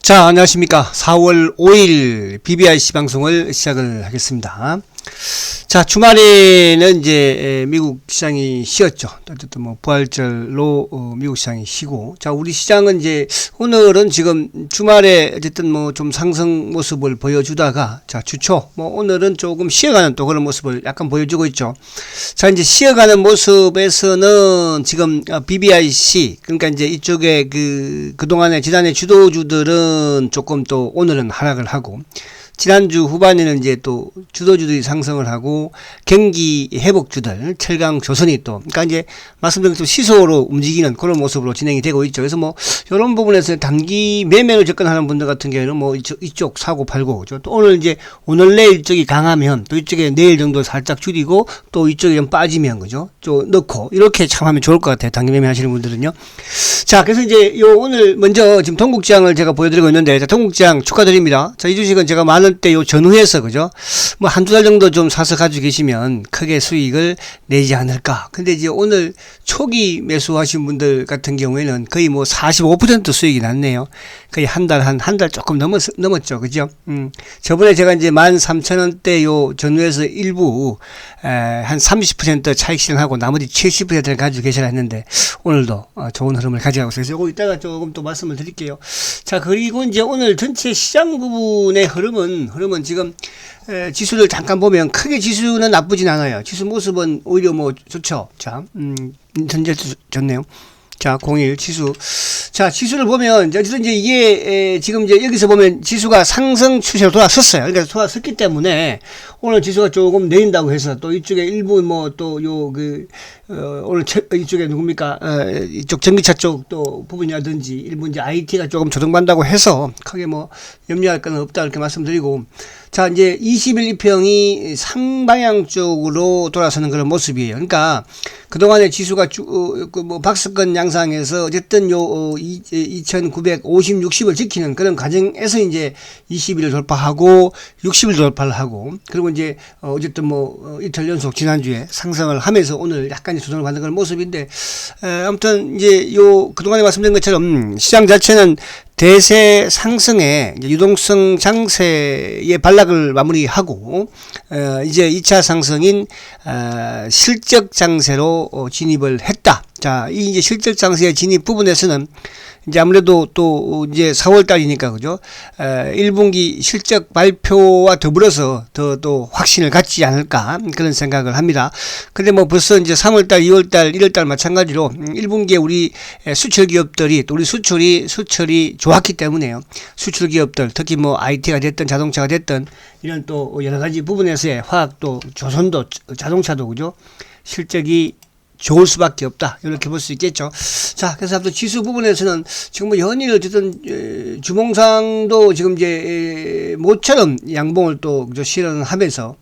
자, 안녕하십니까. 4월 5일 BBIC 방송을 시작을 하겠습니다. 자, 주말에는 이제 미국 시장이 쉬었죠. 어쨌든 뭐 부활절로 미국 시장이 쉬고, 자, 우리 시장은 이제 오늘은 지금 주말에 어쨌든 뭐 좀 상승 모습을 보여주다가, 자, 주초 뭐 오늘은 조금 쉬어가는 또 그런 모습을 약간 보여주고 있죠. 자, 이제 쉬어가는 모습에서는 지금 BBIC, 그러니까 이제 이쪽에 그동안에 지난해 주도주들은 조금 또 오늘은 하락을 하고, 지난주 후반에는 이제 또 주도주들이 상승을 하고, 경기 회복주들, 철강, 조선이 또, 그러니까 이제 말씀드린 또 시소로 움직이는 그런 모습으로 진행이 되고 있죠. 그래서 뭐, 이런 부분에서 단기 매매로 접근하는 분들 같은 경우에는 뭐, 이쪽 사고 팔고, 그죠. 또 오늘 이제, 오늘 내일 이쪽이 강하면, 또 이쪽에 내일 정도 살짝 줄이고, 또 이쪽이 좀 빠지면, 그죠. 좀 넣고, 이렇게 참 하면 좋을 것 같아요. 단기 매매 하시는 분들은요. 자, 그래서 이제 오늘 먼저 지금 동국지향을 제가 보여드리고 있는데, 자, 동국지향 축하드립니다. 자, 이 주식은 제가 많은 때 요 전후에서, 그죠? 뭐 한두 달 정도 좀 사서 가지고 계시면 크게 수익을 내지 않을까. 근데 이제 오늘 초기 매수하신 분들 같은 경우에는 거의 뭐 45% 수익이 났네요. 거의 한 달 조금 넘었죠. 그죠? 저번에 제가 이제 13,000원대 요 전후에서 일부, 한 30% 차익 실현하고 나머지 70%를 가지고 계시라 했는데, 오늘도 좋은 흐름을 가져가고 있어요. 그래서 이따가 조금 또 말씀을 드릴게요. 자, 그리고 이제 오늘 전체 시장 부분의 흐름은 지금 지수를 잠깐 보면 크게 지수는 나쁘진 않아요. 지수 모습은 오히려 뭐 좋죠. 자, 현재 좋네요. 자, 01 지수. 자, 지수를 보면, 어쨌든 이제 이게, 지금 이제 여기서 보면 지수가 상승 추세로 돌아섰어요. 그러니까 돌아섰기 때문에 오늘 지수가 조금 내린다고 해서 또 이쪽에 일부 뭐 또 오늘 이쪽에 누굽니까? 이쪽 전기차 쪽 또 부분이라든지 일부 이제 IT가 조금 조정받는다고 해서 크게 뭐 염려할 건 없다 이렇게 말씀드리고, 자, 이제 21 이평이 상방향 쪽으로 돌아서는 그런 모습이에요. 그러니까 그동안에 지수가 뭐 박스권 양상에서 어쨌든 2950, 60을 지키는 그런 과정에서 이제 20일을 돌파하고 60일 돌파를 하고, 그리고 이제 어쨌든 뭐 이틀 연속 지난주에 상승을 하면서 오늘 약간 조정을 받는 그런 모습인데, 아무튼 이제 그동안에 말씀드린 것처럼 시장 자체는 대세 상승에 유동성 장세의 반락을 마무리하고, 이제 2차 상승인 실적 장세로 진입을 했다. 자, 이 이제 실적 장세의 진입 부분에서는 이제 아무래도 또 이제 4월 달이니까, 그죠? 1분기 실적 발표와 더불어서 더 또 확신을 갖지 않을까 그런 생각을 합니다. 근데 뭐 벌써 이제 3월 달, 2월 달, 1월 달 마찬가지로 1분기에 우리 수출 기업들이 또 우리 수출이 좋았기 때문에요. 수출 기업들, 특히 뭐 IT가 됐든 자동차가 됐든 이런 또 여러 가지 부분에서의 화학도, 조선도, 자동차도, 그죠? 실적이 좋을 수밖에 없다. 이렇게 볼 수 있겠죠. 자, 그래서 앞서 지수 부분에서는 지금 뭐 연일 어쨌든 주봉상도 지금 이제 모처럼 양봉을 또 실현하면서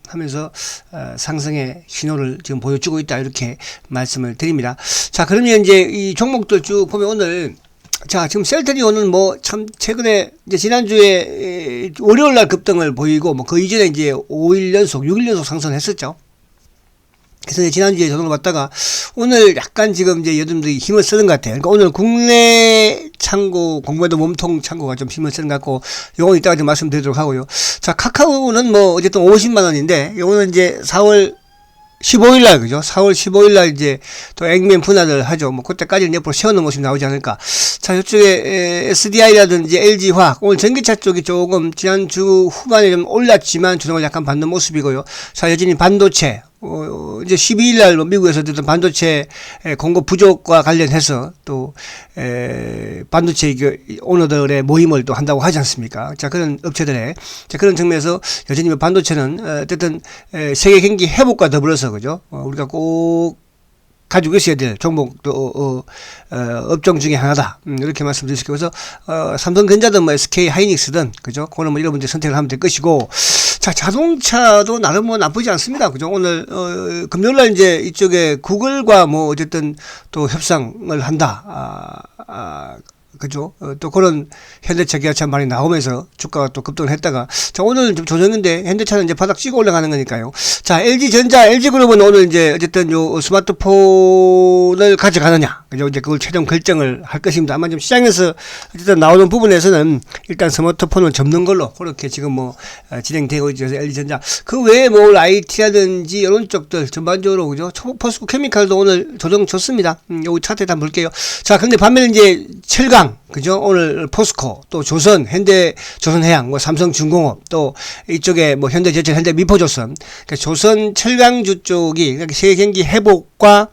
상승의 신호를 지금 보여주고 있다. 이렇게 말씀을 드립니다. 자, 그러면 이제 이 종목들 쭉 보면 오늘, 자, 지금 셀트리온은 뭐 참 최근에 이제 지난주에 월요일 날 급등을 보이고 뭐 그 이전에 이제 5일 연속, 6일 연속 상승했었죠. 그래서 지난주에 조정을 받다가 오늘 약간 지금 이제 여러분들이 힘을 쓰는 것 같아요. 그러니까 오늘 국내 창고, 공매도 몸통 창고가 좀 힘을 쓰는 것 같고, 요건 이따가 좀 말씀드리도록 하고요. 자, 카카오는 뭐 어쨌든 50만원인데, 요거는 이제 4월 15일날, 그죠? 4월 15일날 이제 또 액면 분할을 하죠. 뭐 그때까지는 옆으로 세우는 모습이 나오지 않을까. 자, 이쪽에 SDI라든지 LG화학, 오늘 전기차 쪽이 조금 지난주 후반에 좀 올랐지만 조정을 약간 받는 모습이고요. 자, 여전히 반도체, 이제 12일날 미국에서 어떤 반도체 공급 부족과 관련해서 또 반도체 오너들의 모임을 또 한다고 하지 않습니까? 자, 그런 업체들의, 자, 그런 측면에서 여전히 반도체는 어쨌든 세계 경기 회복과 더불어서, 그죠? 우리가 꼭 가지고 있어야 될 종목도 업종 중에 하나다. 이렇게 말씀드릴 수 있고, 그래서 삼성전자든 뭐 SK 하이닉스든, 그죠? 그거는 뭐 여러분들 선택을 하면 될 것이고, 자, 자동차도 나름 뭐 나쁘지 않습니다. 그죠? 오늘 금요일날 이제 이쪽에 구글과 뭐 어쨌든 또 협상을 한다. 그죠? 또 그런 현대차, 기아차 많이 나오면서 주가가 또 급등을 했다가, 자, 오늘 좀 조정인데 현대차는 이제 바닥 찍어 올라가는 거니까요. 자, LG전자, LG그룹은 오늘 이제 어쨌든 요 스마트폰을 가져가느냐. 그죠? 이제 그걸 최종 결정을 할 것입니다. 아마 좀 시장에서 어쨌든 나오는 부분에서는 일단 스마트폰은 접는 걸로 그렇게 지금 뭐 진행되고 있죠. LG전자. 그 외에 뭐 IT라든지 이런 쪽들 전반적으로 그죠? 포스코 케미칼도 오늘 조정 줬습니다. 요거 차트에 한번 볼게요. 자, 근데 반면에 이제 철강, 그죠? 오늘 포스코, 또 조선, 현대, 조선해양, 뭐 삼성중공업, 또 이쪽에 뭐 현대제철, 현대미포조선, 그러니까 조선 철강주 쪽이 그러니까 세계 경기 회복과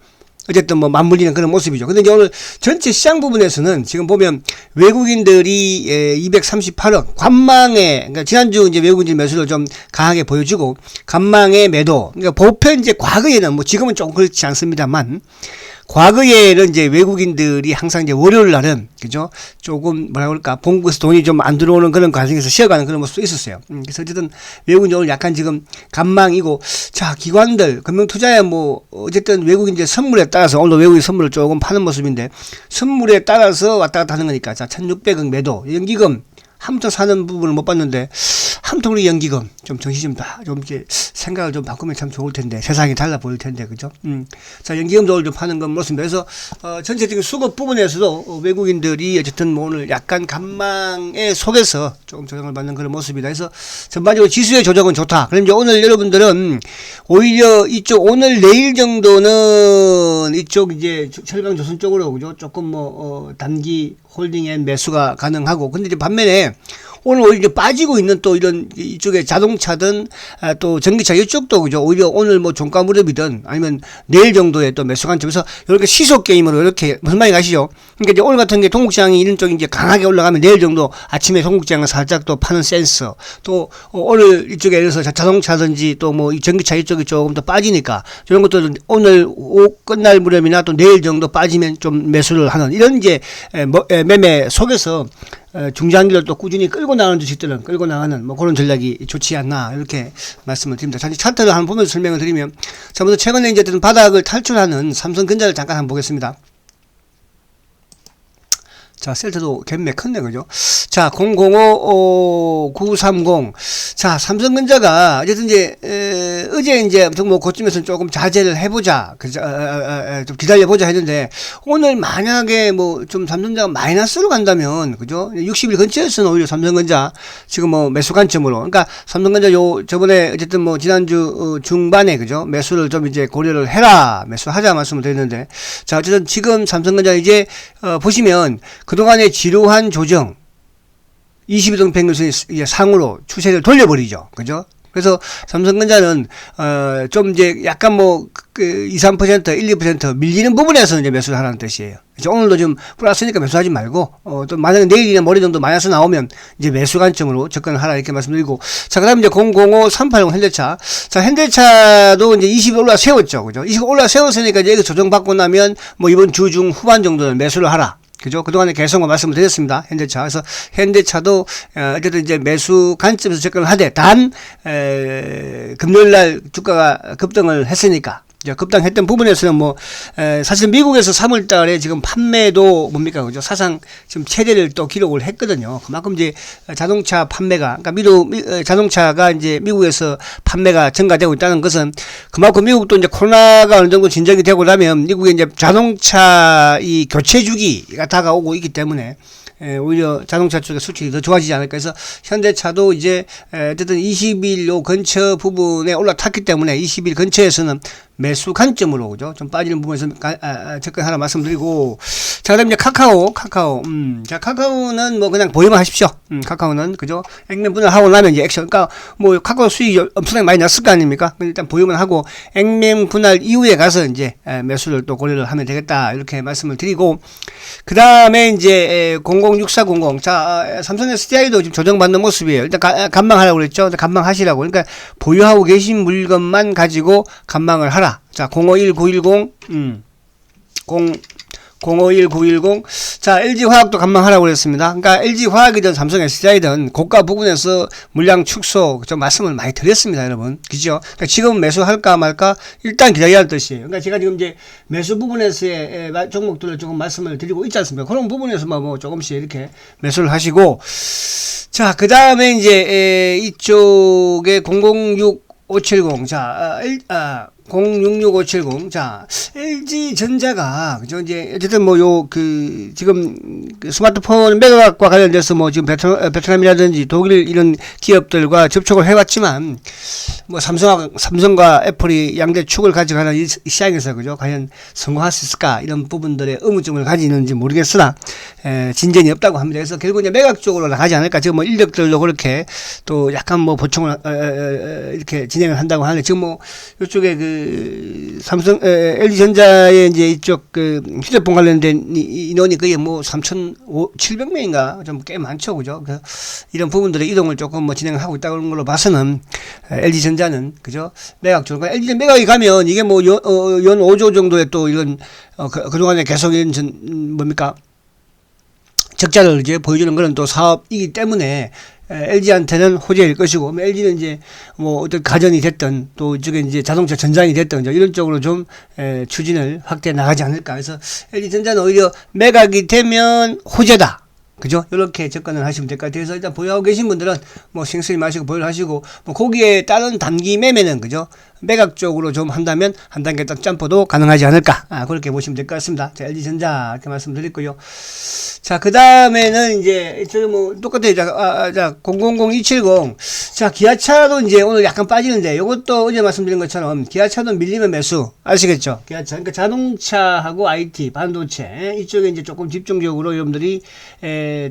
어쨌든 뭐 맞물리는 그런 모습이죠. 근데 이제 오늘 전체 시장 부분에서는 지금 보면 외국인들이 238억 관망에, 그러니까 지난주 이제 외국인들 매수를 좀 강하게 보여주고 관망의 매도. 그러니까 보편 이제 과거에는 뭐 지금은 조금 그렇지 않습니다만 과거에는 이제 외국인들이 항상 이제 월요일 날은 그죠? 조금 뭐라 그럴까 본국에서 돈이 좀 안 들어오는 그런 과정에서 쉬어가는 그런 모습도 있었어요. 그래서 어쨌든 외국인이 오늘 약간 지금 관망이고, 자, 기관들 금융투자에 뭐 어쨌든 외국인 이제 선물에 따라서 오늘 외국인 선물을 조금 파는 모습인데 선물에 따라서 왔다 갔다 하는 거니까 자 1,600억 매도 연기금 한부터 사는 부분을 못 봤는데 아무튼 우리 연기금 좀 정신 좀 이렇게 생각을 좀 바꾸면 참 좋을 텐데 세상이 달라 보일 텐데 그죠? 자 연기금도 오늘 좀 파는 건 모습입니다. 그래서 전체적인 수급 부분에서도 외국인들이 어쨌든 뭐 오늘 약간 간망의 속에서 조금 조정을 받는 그런 모습이다. 그래서 전반적으로 지수의 조정은 좋다. 그럼 이제 오늘 여러분들은 오히려 이쪽 오늘 내일 정도는 이쪽 이제 철강 조선 쪽으로 그죠? 조금 뭐 단기 홀딩 앤 매수가 가능하고, 근데 이제 반면에 오늘 오히려 이제 빠지고 있는 또 이런 이쪽에 자동차든 또 전기차 이쪽도 그죠? 오히려 오늘 뭐 종가 무렵이든 아니면 내일 정도에 또 매수 관점에서 이렇게 시속 게임으로 이렇게 무슨 말인지 아시죠? 그러니까 이제 오늘 같은 게 동국시장이 이런 쪽이 이제 강하게 올라가면 내일 정도 아침에 동국시장을 살짝 또 파는 센서, 또 오늘 이쪽에 예를 들어서 자동차든지 또 뭐 전기차 이쪽이 조금 더 빠지니까 이런 것들은 오늘 끝날 무렵이나 또 내일 정도 빠지면 좀 매수를 하는 이런 이제 매매 속에서 중장기를 또 꾸준히 끌고 나가는 주식들은 끌고 나가는 뭐 그런 전략이 좋지 않나 이렇게 말씀을 드립니다. 자, 차트를 한번 보면서 설명을 드리면, 자, 먼저 최근에 이제 어떤 바닥을 탈출하는 삼성전자를 잠깐 한번 보겠습니다. 자, 셀트도 갭매 컸네, 그죠? 자, 005930. 자, 삼성전자가, 어쨌든 이제, 어제 이제, 뭐, 그쯤에서는 조금 자제를 해보자. 그죠? 좀 기다려보자 했는데, 오늘 만약에 뭐, 좀 삼성전자가 마이너스로 간다면, 그죠? 60일 근처에서는 오히려 삼성전자, 지금 뭐, 매수 관점으로. 그러니까, 삼성전자 저번에, 어쨌든 뭐, 지난주 중반에, 그죠? 매수를 좀 이제 고려를 해라. 매수하자 말씀을 드렸는데, 자, 어쨌든 지금 삼성전자 이제, 보시면, 그동안의 지루한 조정 22등 평균선 상으로 추세를 돌려버리죠. 그죠? 그래서 삼성전자는 좀 이제 약간 뭐 2, 3%, 1, 2% 밀리는 부분에서 이제 매수를 하라는 뜻이에요. 그래서 오늘도 좀 플러스니까 매수하지 말고 또 만약에 내일이나 모레 정도 마이너스 나오면 이제 매수 관점으로 접근을 하라 이렇게 말씀드리고, 자, 그다음에 이제 005380 현대차. 자, 현대차도 이제 20 올라 세웠죠. 그죠? 20 올라 세웠으니까 이제 여기 조정받고 나면 뭐 이번 주 중 후반 정도는 매수를 하라. 그죠? 그동안에 계속 말씀을 드렸습니다. 현대차. 그래서 현대차도, 어쨌든 이제 매수 관점에서 접근을 하되, 금요일날 주가가 급등을 했으니까, 급등했던 부분에서는 뭐, 사실 미국에서 3월 달에 지금 판매도 뭡니까? 그죠? 사상 지금 최대를 또 기록을 했거든요. 그만큼 이제 자동차 판매가, 그러니까 자동차가 이제 미국에서 판매가 증가되고 있다는 것은 그만큼 미국도 이제 코로나가 어느 정도 진정이 되고 나면 미국의 이제 자동차 이 교체 주기가 다가오고 있기 때문에 오히려 자동차 쪽의 수출이 더 좋아지지 않을까 해서 현대차도 이제 어쨌든 20일 요 근처 부분에 올라탔기 때문에 20일 근처에서는 매수 관점으로 그죠? 좀 빠지는 부분에서 접근하라 말씀드리고, 자, 그다음에 이제 카카오. 자, 카카오는 뭐 그냥 보유만 하십시오. 카카오는 그죠? 액면 분할하고 나면 이제 액션. 그러니까 뭐 카카오 수익이 엄청나게 많이 났을 거 아닙니까? 일단 보유만 하고 액면 분할 이후에 가서 이제 매수를 또 고려를 하면 되겠다 이렇게 말씀을 드리고, 그다음에 이제 006400. 자, 삼성 SDI도 지금 조정받는 모습이에요. 일단 간망하라고 그랬죠. 간망하시라고. 그러니까 보유하고 계신 물건만 가지고 간망을 하라. 자, 051910, 051910. 자, LG화학도 간망하라고 그랬습니다. 그러니까 LG화학이든 삼성 SDI든 고가 부분에서 물량 축소 좀 말씀을 많이 드렸습니다, 여러분. 그죠? 그러니까 지금 매수할까 말까 일단 기다려야 할 뜻이에요. 그러니까 제가 지금 이제 매수 부분에서의 종목들을 조금 말씀을 드리고 있지 않습니까? 그런 부분에서만 뭐 조금씩 이렇게 매수를 하시고, 자, 그 다음에 이제 이쪽에 006570. 자, 066570. 자, LG전자가, 그죠? 이제, 어쨌든 뭐, 지금, 그 스마트폰 매각과 관련돼서 뭐, 지금 베트남이라든지 독일 이런 기업들과 접촉을 해왔지만, 뭐, 삼성과 애플이 양대 축을 가져가는 이 시장에서, 그죠? 과연 성공할 수 있을까? 이런 부분들의 의문점을 가지는지 모르겠으나, 진전이 없다고 합니다. 그래서 결국 이제 매각 쪽으로 나가지 않을까? 지금 뭐, 인력들도 그렇게 또 약간 뭐, 보충을, 이렇게 진행을 한다고 하는데, 지금 뭐, 이쪽에 LG전자의 이제 이쪽 휴대폰 관련된 인원이 거의 뭐 3,700명인가 좀 꽤 많죠, 그죠? 이런 부분들의 이동을 조금 뭐 진행을 하고 있다는 걸로 봐서는 LG전자는 그죠? 매각 쪽으로 LG 매각이 가면 이게 뭐 연 5조 정도의 또 이런 그동안에 계속 이런 뭡니까? 적자를 이제 보여주는 그런 또 사업이기 때문에 LG한테는 호재일 것이고, LG는 이제 뭐 어떤 가전이 됐든 또 이쪽에 이제 자동차 전장이 됐든 이런 쪽으로 좀 추진을 확대해 나가지 않을까. 그래서 LG전자는 오히려 매각이 되면 호재다. 그죠? 이렇게 접근을 하시면 될 것 같아요. 그래서 일단 보유하고 계신 분들은 뭐 신경 쓰지 마시고 보유를 하시고, 뭐 거기에 따른 단기 매매는 그죠? 매각 쪽으로 좀 한다면 한 단계 딱 점프도 가능하지 않을까. 그렇게 보시면 될 것 같습니다. 자, LG전자 이렇게 말씀드렸고요. 자, 그 다음에는 이제 저기 뭐 똑같아요. 자, 000270. 자, 기아차도 이제 오늘 약간 빠지는데, 이것도 어제 말씀드린 것처럼 기아차도 밀리면 매수. 아시겠죠? 기아차. 그러니까 자동차하고 IT, 반도체 이쪽에 이제 조금 집중적으로 여러분들이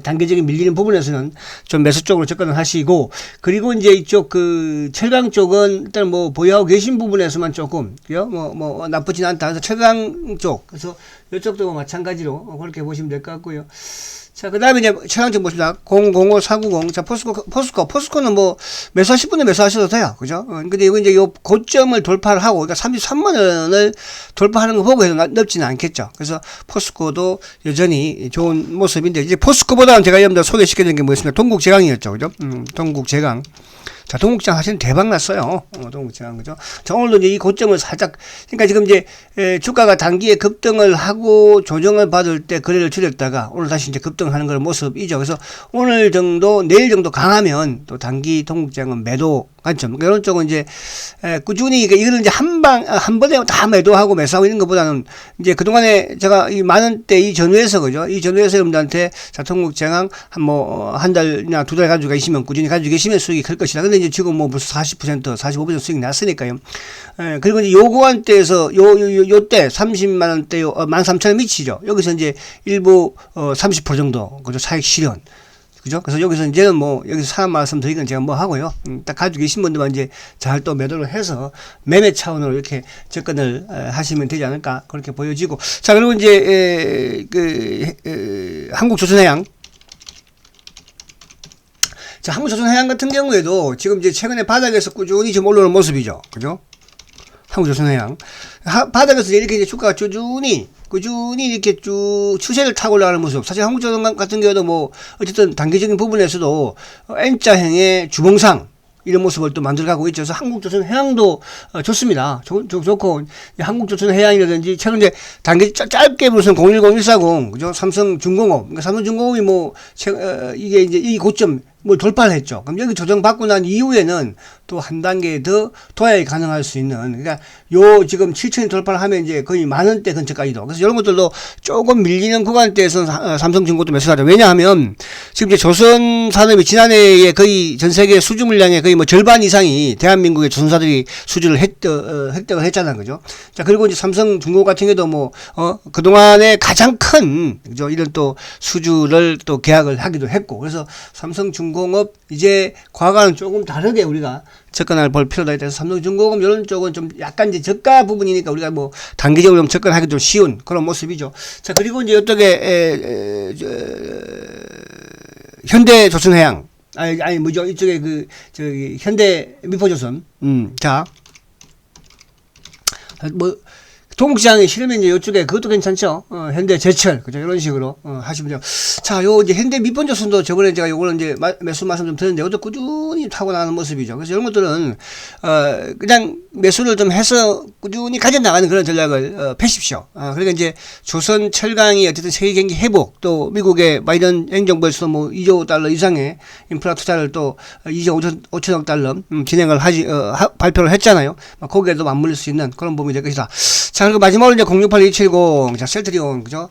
단계적인 밀리는 부분에서는 좀 매수 쪽으로 접근을 하시고, 그리고 이제 이쪽 그 철강 쪽은 일단 뭐 보유하고 계신 부분에서만 조금 뭐 나쁘진 않다. 그래서 철강 쪽, 그래서 이쪽도 마찬가지로 그렇게 보시면 될 것 같고요. 자, 그 다음에 이제 최강점 보십니다. 005490. 자, 포스코는 뭐 매수하실 분은 매수하셔도 돼요. 그죠? 근데 이거 이제 요 고점을 돌파를 하고, 그러니까 33만원을 돌파하는 거 보고 해서 넓지는 않겠죠. 그래서 포스코도 여전히 좋은 모습인데, 이제 포스코보다는 제가 여러분들 소개시켜드린 게 뭐였습니까? 동국제강이었죠. 그죠? 동국제강. 자, 동국제강 사실은 대박 났어요. 동국제강, 그죠? 자, 오늘도 이제 이 고점을 살짝, 그러니까 지금 이제, 주가가 단기에 급등을 하고 조정을 받을 때 거래를 줄였다가 오늘 다시 이제 급등하는 그런 모습이죠. 그래서 오늘 정도, 내일 정도 강하면 또 단기 동국제강은 매도 관점. 이런 쪽은 이제, 꾸준히, 이거는 이제 한 번에 다 매도하고 매수하고 있는 것보다는 이제 그동안에 제가 이 만원대 이 전후에서, 그죠? 이 전후에서 여러분들한테 자, 동국제강 한 달이나 두 달 가지고 계시면, 꾸준히 가지고 계시면 수익이 클 것이다. 근데 이제 지금 뭐 벌써 40%, 45% 수익이 났으니까요. 그리고 이제 요 구간대에서 요때 30만원대 13,000원 미치죠. 여기서 이제 일부 30% 정도, 그죠? 차익 실현. 그죠? 그래서 여기서 이제는 뭐, 여기서 사람 말씀 드리건 제가 뭐 하고요. 딱 가지고 계신 분들만 이제 잘 또 매도를 해서 매매 차원으로 이렇게 접근을 하시면 되지 않을까. 그렇게 보여지고. 자, 그리고 이제, 한국조선해양. 자, 한국조선해양 같은 경우에도 지금 이제 최근에 바닥에서 꾸준히 좀 올라오는 모습이죠. 그죠? 한국조선해양. 바닥에서 이렇게 이제 주가가 꾸준히 이렇게 쭉 추세를 타고 올라가는 모습. 사실 한국조선 같은 경우도 뭐, 어쨌든 단기적인 부분에서도 N자형의 주봉상, 이런 모습을 또 만들어가고 있죠. 그래서 한국조선해양도 좋습니다. 좋고, 한국조선해양이라든지, 최근 이제 단기 짧게 무슨 010140, 그죠? 삼성중공업. 그러니까 삼성중공업이 뭐, 이게 이제 이 고점, 뭐 돌파를 했죠. 그럼 여기 조정받고 난 이후에는 또 한 단계 더 도약이 가능할 수 있는, 그러니까 요 지금 7천이 돌파를 하면 이제 거의 만원대 근처까지도. 그래서 이런 것들도 조금 밀리는 구간대에서는 삼성중공업도 매수하죠. 왜냐하면 지금 이제 조선산업이 지난해에 거의 전 세계 수주 물량의 거의 뭐 절반 이상이 대한민국의 조선사들이 수주를 획득을 했잖아요. 그죠? 자, 그리고 이제 삼성중공업 같은 경우도 뭐, 그동안에 가장 큰, 그죠? 이런 또 수주를 또 계약을 하기도 했고. 그래서 삼성중공업 이제 과거와는 조금 다르게 우리가 접근을 볼 필요가 있다. 그래서 삼성중공업 이런 쪽은 좀 약간 이제 저가 부분이니까 우리가 뭐 단기적으로 좀 접근하기 좀 쉬운 그런 모습이죠. 자, 그리고 이제 이쪽에 현대조선해양, 아니 뭐죠? 이쪽에 저기 현대미포조선. 자, 뭐 동국시장이 싫으면 이제 이쪽에 그것도 괜찮죠. 현대 제철 그죠 이런 식으로 하시면 돼요. 자, 요 이제 현대 밑번조선도 저번에 제가 요거는 이제 매수 말씀 좀 드렸는데 이것도 꾸준히 타고 나가는 모습이죠. 그래서 이런 것들은 그냥 매수를 좀 해서 꾸준히 가져 나가는 그런 전략을 펴십시오. 그러니까 이제 조선 철강이 어쨌든 세계 경기 회복, 또 미국의 바이든 행정부에서 뭐 2조 달러 이상의 인프라 투자를 또 2조 5천억 달러 진행을 발표를 했잖아요. 거기에도 맞물릴 수 있는 그런 부분이 될 것이다. 자, 그리고 마지막으로 이제 068270, 자, 셀트리온, 그죠?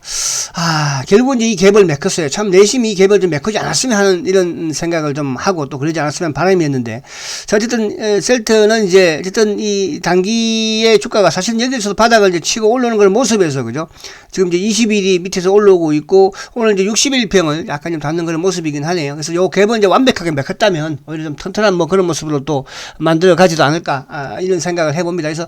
결국은 이제 이 갭을 메꿨어요. 참, 내심이 이 갭을 좀 메꾸지 않았으면 하는 이런 생각을 좀 하고 또 그러지 않았으면 바람이었는데. 자, 어쨌든, 셀트는 이제, 어쨌든 이 단기의 주가가 사실 여기서도 바닥을 이제 치고 올라오는 그런 모습에서, 그죠? 지금 이제 20일이 밑에서 올라오고 있고, 오늘 이제 61평을 약간 좀 닿는 그런 모습이긴 하네요. 그래서 요 갭은 이제 완벽하게 메꿨다면, 오히려 좀 튼튼한 뭐 그런 모습으로 또 만들어 가지도 않을까, 이런 생각을 해봅니다. 그래서,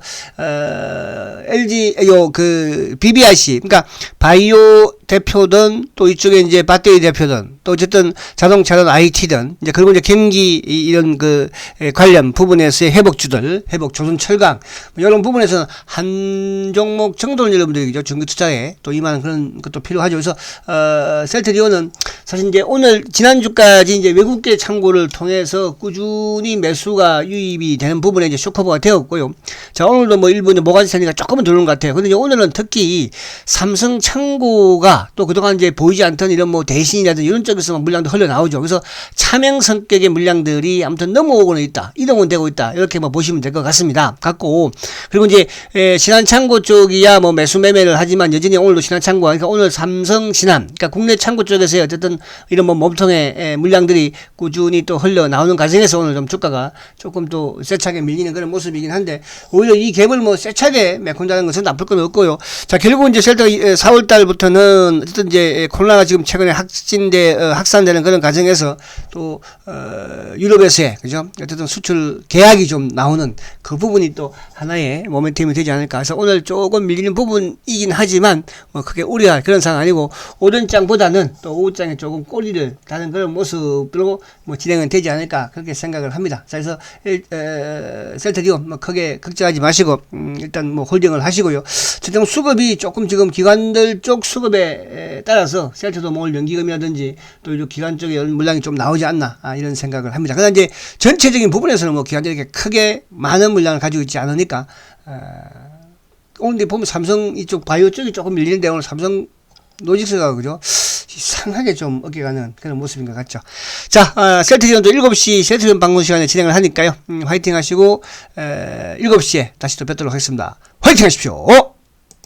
BBRC, 그러니까 바이오 대표든 또 이쪽에 이제 배터리 대표든 또 어쨌든 자동차든 IT든 이제 그리고 이제 경기 이런 그 관련 부분에서의 회복주들, 회복 조선 철강 이런 부분에서는 한 종목 정도는 여러분들이죠 중기 투자에 또 이만한 그런 것도 필요하죠. 그래서 셀트리온은 사실 이제 오늘 지난주까지 이제 외국계 창고를 통해서 꾸준히 매수가 유입이 되는 부분에 이제 쇼커버가 되었고요. 자, 오늘도 뭐 일부 이제 모가지 산리가 조금은 들어오는 것 같아요. 근데 이제 오늘은 특히 삼성 창고가 또 그동안 이제 보이지 않던 이런 뭐 대신이라든지 이런 쪽에서 물량도 흘러나오죠. 그래서 차명 성격의 물량들이 아무튼 넘어오고는 있다. 이동은 되고 있다. 이렇게 뭐 보시면 될 것 같습니다. 같고. 그리고 이제, 신한창고 쪽이야 뭐 매수 매매를 하지만 여전히 오늘도 신한창고, 그러니까 오늘 삼성 신한, 그러니까 국내 창고 쪽에서 어쨌든 이런 뭐 몸통의 물량들이 꾸준히 또 흘러나오는 과정에서 오늘 좀 주가가 조금 또 세차게 밀리는 그런 모습이긴 한데, 오히려 이 갭을 뭐 세차게 메꾼다는 것은 나쁠 건 없고요. 자, 결국 이제 셀터가 4월달부터는 어쨌든 이제 코로나가 지금 최근에 확산되는 그런 과정에서 또 유럽에서의 그죠 어쨌든 수출 계약이 좀 나오는 그 부분이 또 하나의 모멘텀이 되지 않을까. 그래서 오늘 조금 밀리는 부분이긴 하지만 뭐 크게 우려할 그런 상황 아니고 오전장보다는 또 오후장에 조금 꼬리를 다는 그런 모습으로 뭐 진행은 되지 않을까 그렇게 생각을 합니다. 자, 그래서 셀트리온 뭐 크게 걱정하지 마시고 일단 뭐 홀딩을 하시고요. 지금 수급이 조금 지금 기관들 쪽 수급에 따라서 셀트도 뭐 연기금이라든지 또 이런 기관 쪽에 물량이 좀 나오지 않나 이런 생각을 합니다. 그러나 이제 전체적인 부분에서는 뭐 기관들이 이렇게 크게 많은 물량을 가지고 있지 않으니까 오늘 보면 삼성 이쪽 바이오 쪽이 조금 밀리는데 오늘 삼성 노직스가 그죠 이상하게 좀 어깨가는 그런 모습인 것 같죠. 자, 셀트리온도 7시 셀트리온 방송 시간에 진행을 하니까요. 화이팅 하시고 7시에 다시 또 뵙도록 하겠습니다. 화이팅 하십시오.